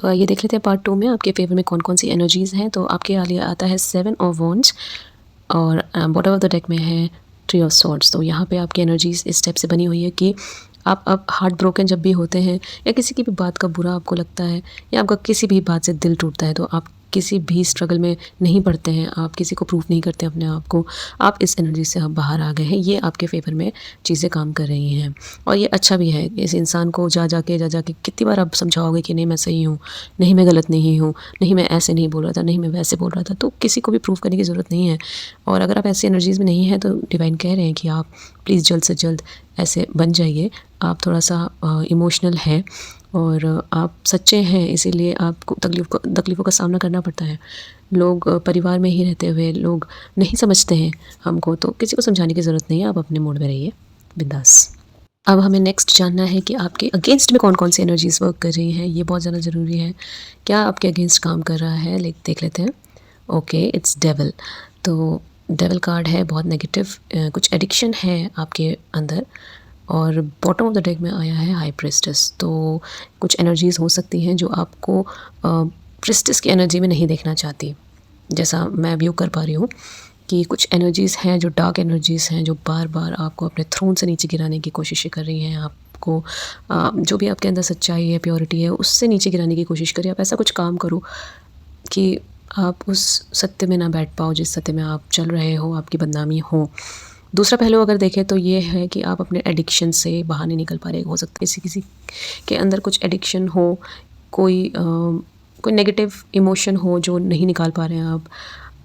ये देख लेते हैं पार्ट 2 में आपके फेवर में कौन कौन सी एनर्जीज़ हैं। तो आपके लिए आता है 7 ऑफ वॉन्ड्स और बॉटम ऑफ द डेक में है ट्री ऑफ सॉर्ड्स। तो यहाँ पे आपकी एनर्जीज़ इस टाइप से बनी हुई है कि आप अब हार्ट ब्रोकन जब भी होते हैं या किसी की भी बात का बुरा आपको लगता है या आपका किसी भी बात से दिल टूटता है, तो आप किसी भी स्ट्रगल में नहीं पड़ते हैं, आप किसी को प्रूफ नहीं करते अपने आप को, आप इस एनर्जी से आप बाहर आ गए हैं। ये आपके फेवर में चीज़ें काम कर रही हैं और ये अच्छा भी है। इस इंसान को जा जाके कितनी बार आप समझाओगे कि नहीं मैं सही हूँ, नहीं मैं गलत नहीं हूँ, नहीं मैं ऐसे नहीं बोल रहा था, नहीं मैं वैसे बोल रहा था। तो किसी को भी प्रूफ करने की ज़रूरत नहीं है। और अगर आप ऐसी एनर्जीज़ में नहीं हैं तो डिवाइन कह रहे हैं कि आप प्लीज़ जल्द से जल्द ऐसे बन जाइए। आप थोड़ा सा इमोशनल हैं और आप सच्चे हैं, इसीलिए आपको तकलीफ़ों का सामना करना पड़ता है। लोग परिवार में ही रहते हुए लोग नहीं समझते हैं हमको, तो किसी को समझाने की ज़रूरत नहीं है। आप अपने मूड में रहिए बिंदास। अब हमें नेक्स्ट जानना है कि आपके अगेंस्ट में कौन कौन सी एनर्जीज़ वर्क कर रही हैं। ये बहुत ज़्यादा ज़रूरी है। क्या आपके अगेंस्ट काम कर रहा है, देख लेते हैं। Okay, it's devil. तो डेविल कार्ड है, बहुत नेगेटिव, कुछ एडिक्शन है आपके अंदर। और बॉटम ऑफ द डेक में आया है हाई प्रिस्टेस। तो कुछ एनर्जीज़ हो सकती हैं जो आपको प्रिस्टेस की एनर्जी में नहीं देखना चाहती। जैसा मैं व्यू कर पा रही हूँ कि कुछ एनर्जीज़ हैं जो डार्क एनर्जीज़ हैं, जो बार बार आपको अपने थ्रोन से नीचे गिराने की कोशिश कर रही हैं। आपको जो भी आपके अंदर सच्चाई है, प्योरिटी है, उससे नीचे गिराने की कोशिश करिए। आप ऐसा कुछ काम करो कि आप उस सत्य में ना बैठ पाओ जिस सत्य में आप चल रहे हो, आपकी बदनामी हो। दूसरा पहलू अगर देखें तो ये है कि आप अपने एडिक्शन से बाहर नहीं निकल पा रहे। हो सकता है किसी के अंदर कुछ एडिक्शन हो, कोई नेगेटिव इमोशन हो जो नहीं निकाल पा रहे हैं आप।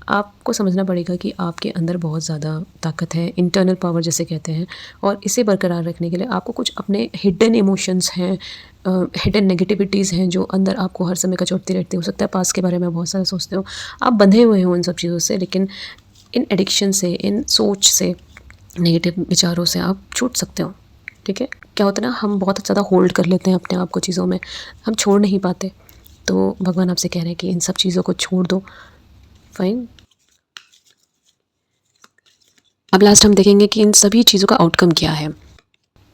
आपको समझना पड़ेगा कि आपके अंदर बहुत ज़्यादा ताकत है, इंटरनल पावर जिसे कहते हैं, और इसे बरकरार रखने के लिए आपको कुछ अपने हिडन इमोशंस हैं, हिडन नेगेटिविटीज़ हैं जो अंदर आपको हर समय कचोटती रहती। हो सकता है पास्ट के बारे में बहुत सारा सोचते हो, आप बंधे हुए हो इन सब चीज़ों से, लेकिन इन एडिक्शन से, इन सोच से, नेगेटिव विचारों से आप छूट सकते हो। ठीक है, क्या होता है ना, हम बहुत ज़्यादा होल्ड कर लेते हैं अपने आप को चीज़ों में, हम छोड़ नहीं पाते। तो भगवान आपसे कह रहे हैं कि इन सब चीज़ों को छोड़ दो। फाइन। अब लास्ट हम देखेंगे कि इन सभी चीज़ों का आउटकम क्या है।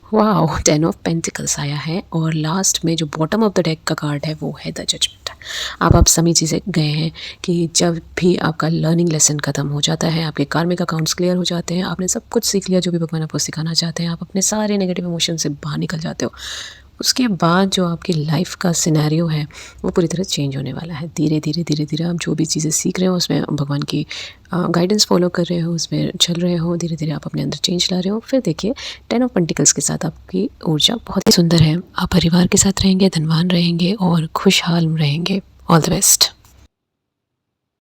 वाह, 10 ऑफ पेंटिकल्स आया है और लास्ट में जो बॉटम ऑफ द डेक का कार्ड है वो है द जजमेंट। आप समझ चीज़ें गए हैं कि जब भी आपका लर्निंग लेसन ख़त्म हो जाता है, आपके कार्मिक अकाउंट्स क्लियर हो जाते हैं, आपने सब कुछ सीख लिया जो भी भगवान आपको सिखाना चाहते हैं, आप अपने सारे नेगेटिव इमोशन से बाहर निकल जाते हो, उसके बाद जो आपकी लाइफ का सिनेरियो है वो पूरी तरह चेंज होने वाला है। धीरे धीरे आप जो भी चीज़ें सीख रहे हो उसमें भगवान की गाइडेंस फॉलो कर रहे हो, उसमें चल रहे हो, धीरे धीरे आप अपने अंदर चेंज ला रहे हो। फिर देखिए 10 ऑफ पेंटिकल्स के साथ आपकी ऊर्जा बहुत ही सुंदर है। आप परिवार के साथ रहेंगे, धनवान रहेंगे और खुशहाल रहेंगे। All the best.